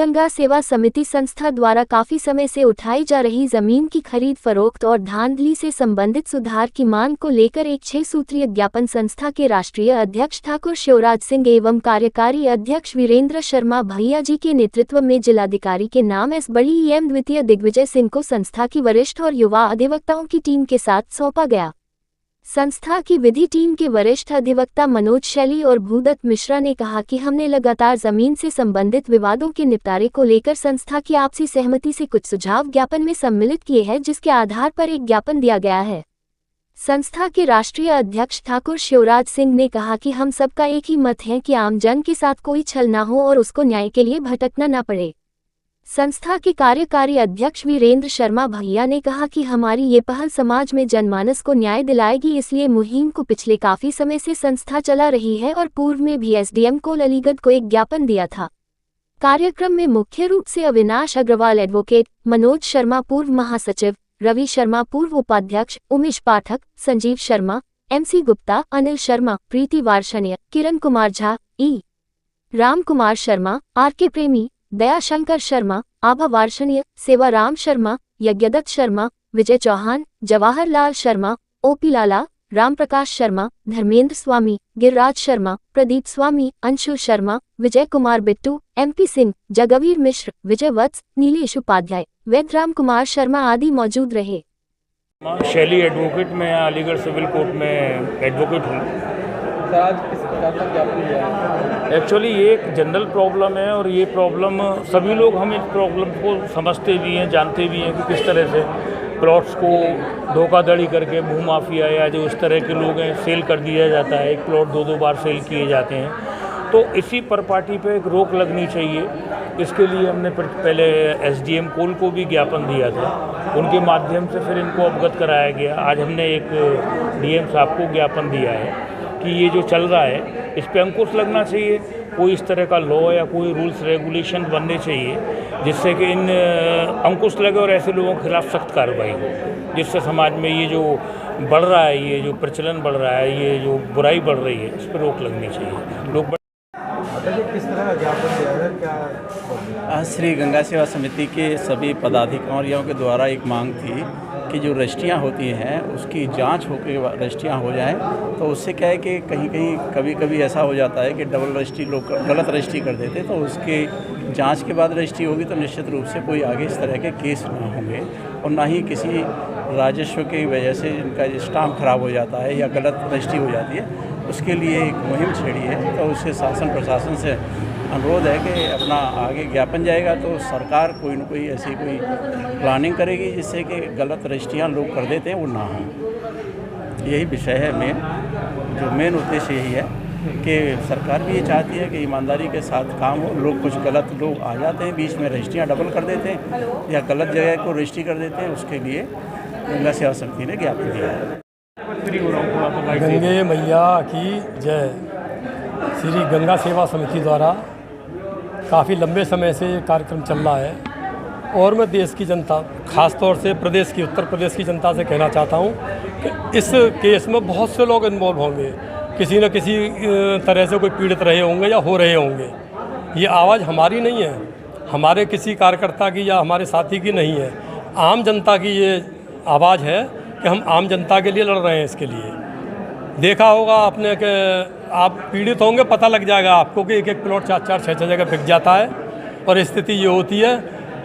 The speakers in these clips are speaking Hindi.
गंगा सेवा समिति संस्था द्वारा काफी समय से उठाई जा रही जमीन की खरीद फरोख्त और धांधली से संबंधित सुधार की मांग को लेकर एक 6 सूत्रीय ज्ञापन संस्था के राष्ट्रीय अध्यक्ष ठाकुर शिवराज सिंह एवं कार्यकारी अध्यक्ष वीरेंद्र शर्मा भैया जी के नेतृत्व में जिलाधिकारी के नाम एस बड़ी एम द्वितीय दिग्विजय सिंह को संस्था की वरिष्ठ और युवा अधिवक्ताओं की टीम के साथ सौंपा गया। संस्था की विधि टीम के वरिष्ठ अधिवक्ता मनोज शैली और भूदत्त मिश्रा ने कहा कि हमने लगातार जमीन से संबंधित विवादों के निपटारे को लेकर संस्था की आपसी सहमति से कुछ सुझाव ज्ञापन में सम्मिलित किए हैं, जिसके आधार पर एक ज्ञापन दिया गया है। संस्था के राष्ट्रीय अध्यक्ष ठाकुर शिवराज सिंह ने कहा कि हम सबका एक ही मत है कि आम जन के साथ कोई छल न हो और उसको न्याय के लिए भटकना न पड़े। संस्था के कार्यकारी अध्यक्ष वीरेंद्र शर्मा भैया ने कहा कि हमारी ये पहल समाज में जनमानस को न्याय दिलाएगी, इसलिए मुहिम को पिछले काफी समय से संस्था चला रही है और पूर्व में भी एसडीएम कोल अलीगढ़ को एक ज्ञापन दिया था। कार्यक्रम में मुख्य रूप से अविनाश अग्रवाल एडवोकेट, मनोज शर्मा पूर्व महासचिव, रवि शर्मा पूर्व उपाध्यक्ष, उमेश पाठक, संजीव शर्मा, एमसी गुप्ता, अनिल शर्मा, प्रीति वार्षणीय, किरण कुमार झा, ई राम कुमार शर्मा, आरके प्रेमी, दयाशंकर शर्मा, आभा वार्षणीय, सेवाराम शर्मा, यज्ञदत्त शर्मा, विजय चौहान, जवाहरलाल शर्मा, ओपी लाला, राम प्रकाश शर्मा, धर्मेंद्र स्वामी, गिरिराज शर्मा, प्रदीप स्वामी, अंशु शर्मा, विजय कुमार बिट्टू, एमपी सिंह, जगवीर मिश्र, विजय वत्स, नीलेश उपाध्याय, वैद्यराम कुमार शर्मा आदि मौजूद रहे। शैली एडवोकेट, मैं अलीगढ़ सिविल कोर्ट में एडवोकेट हूँ। आज किस प्रकार का ज्ञापन दिया है? एक्चुअली ये एक जनरल प्रॉब्लम है और ये प्रॉब्लम सभी लोग हम इस प्रॉब्लम को समझते भी हैं, जानते भी हैं कि किस तरह से प्लॉट्स को धोखाधड़ी करके भू माफिया या जो इस तरह के लोग हैं सेल कर दिया जाता है। एक प्लॉट दो बार सेल किए जाते हैं, तो इसी पर पार्टी पे एक रोक लगनी चाहिए। इसके लिए हमने पहले एसडीएम कोल को भी ज्ञापन दिया था, उनके माध्यम से फिर इनको अवगत कराया गया। आज हमने एक डीएम साहब को ज्ञापन दिया है कि ये जो चल रहा है इस पे अंकुश लगना चाहिए। कोई इस तरह का लॉ या कोई रूल्स रेगुलेशन बनने चाहिए जिससे कि इन अंकुश लगे और ऐसे लोगों के खिलाफ सख्त कार्रवाई हो, जिससे समाज में ये जो बढ़ रहा है, ये जो प्रचलन बढ़ रहा है, ये जो बुराई बढ़ रही है, इस पर रोक लगनी चाहिए। लोग किस तरह का ज्ञापन दिया है? क्या श्री गंगा सेवा समिति के सभी पदाधिकारियों के द्वारा एक मांग थी कि जो रजिस्ट्रियाँ होती हैं उसकी जांच होकर रजिस्ट्रियाँ हो जाएं, तो उससे क्या है कि कहीं कभी कभी ऐसा हो जाता है कि डबल रजिस्ट्री लोग गलत रजिस्ट्री कर देते, तो उसके जांच के बाद रजिस्ट्री होगी तो निश्चित रूप से कोई आगे इस तरह के केस ना होंगे और ना ही किसी राजस्व की वजह से इनका स्टाम्प खराब हो जाता है या गलत रजिस्ट्री हो जाती है। उसके लिए एक मुहिम छेड़ी है, तो उससे शासन प्रशासन से अनुरोध है कि अपना आगे ज्ञापन जाएगा तो सरकार कोई न कोई ऐसी कोई प्लानिंग करेगी जिससे कि गलत रजिस्ट्रियाँ लोग कर देते हैं वो ना हो। यही विषय है मेन उद्देश्य यही है कि सरकार भी ये चाहती है कि ईमानदारी के साथ काम हो। लोग कुछ गलत लोग आ जाते हैं बीच में, रजिस्ट्रियाँ डबल कर देते हैं या गलत जगह को रजिस्ट्री कर देते हैं, उसके लिए गंगा सेवा समिति ने ज्ञापन दिया है। गंगे मैया की जय। श्री गंगा सेवा समिति द्वारा काफ़ी लंबे समय से ये कार्यक्रम चल रहा है और मैं देश की जनता, ख़ास तौर से प्रदेश की, उत्तर प्रदेश की जनता से कहना चाहता हूँ कि इस केस में बहुत से लोग इन्वॉल्व होंगे, किसी न किसी तरह से कोई पीड़ित रहे होंगे या हो रहे होंगे। ये आवाज़ हमारी नहीं है, हमारे किसी कार्यकर्ता की या हमारे साथी की नहीं है, आम जनता की ये आवाज़ है कि हम आम जनता के लिए लड़ रहे हैं। इसके लिए देखा होगा आपने कि आप पीड़ित होंगे, पता लग जाएगा आपको कि एक प्लॉट 4-4, 6-6 जगह बिक जाता है और स्थिति ये होती है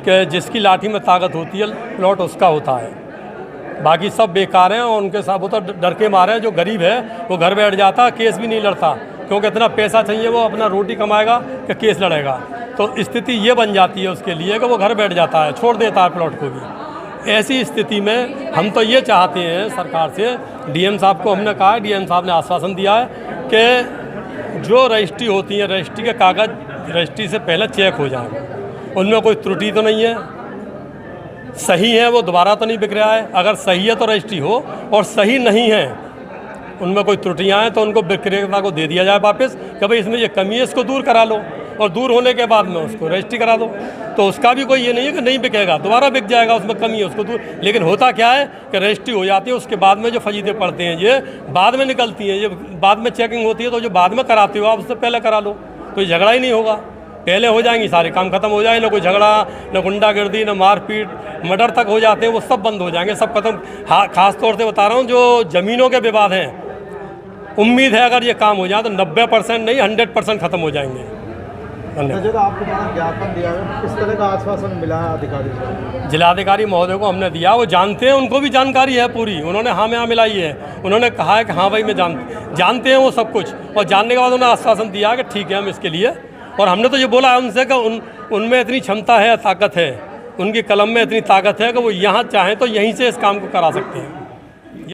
कि जिसकी लाठी में ताकत होती है प्लॉट उसका होता है, बाकी सब बेकार हैं और उनके साथ वो तो डर के मारे हैं। जो गरीब है वो घर बैठ जाता, केस भी नहीं लड़ता क्योंकि इतना पैसा चाहिए, वो अपना रोटी कमाएगा कि केस लड़ेगा। तो स्थिति ये बन जाती है उसके लिए कि वो घर बैठ जाता है, छोड़ देता है प्लॉट को भी। ऐसी स्थिति में हम तो ये चाहते हैं सरकार से, डीएम साहब को हमने कहा है, डीएम साहब ने आश्वासन दिया है कि जो रजिस्ट्री होती है, रजिस्ट्री के कागज़ रजिस्ट्री से पहले चेक हो जाए, उनमें कोई त्रुटि तो नहीं है, सही है, वो दोबारा तो नहीं बिक रहा है। अगर सही है तो रजिस्ट्री हो और सही नहीं है, उनमें कोई त्रुटियाँ हैं तो उनको विक्रेता को दे दिया जाए वापस कि भाई इसमें ये कमी है, इसको दूर करा लो और दूर होने के बाद में उसको रजिस्ट्री करा दो। तो उसका भी कोई ये नहीं है कि नहीं बिकेगा, दोबारा बिक जाएगा, उसमें कमी है उसको दूर। लेकिन होता क्या है कि रजिस्ट्री हो जाती है, उसके बाद में जो फजीते पड़ते हैं ये बाद में निकलती हैं, ये बाद में चेकिंग होती है, तो जो बाद में कराते हो आप उससे पहले करा लो तो ये झगड़ा ही नहीं होगा। पहले हो जाएंगी, सारे काम खत्म हो जाए, ना कोई झगड़ा, ना गुंडागर्दी, ना मारपीट, मर्डर तक हो जाते हैं, वो सब बंद हो जाएंगे, सब खत्म। हाँ, खास तौर से बता रहा हूँ जो ज़मीनों के विवाद हैं, उम्मीद है अगर ये काम हो जाए तो 90% नहीं 100% खत्म हो जाएंगे। धन्यवाद। जो आपको द्वारा ज्ञापन दिया है, किस तरह का आश्वासन मिला है अधिकारी से? जिलाधिकारी महोदय को हमने दिया, वो जानते हैं, उनको भी जानकारी है पूरी, उन्होंने हाँ में हाँ मिलाई है, उन्होंने कहा है कि हाँ भाई मैं जानते हैं वो सब कुछ, और जानने के बाद उन्होंने आश्वासन दिया कि ठीक है हम इसके लिए, और हमने तो ये बोला है उनसे कि उनमें इतनी क्षमता है, ताकत है, उनकी कलम में इतनी ताकत है कि वो यहाँ चाहें तो यहीं से इस काम को करा सकते हैं।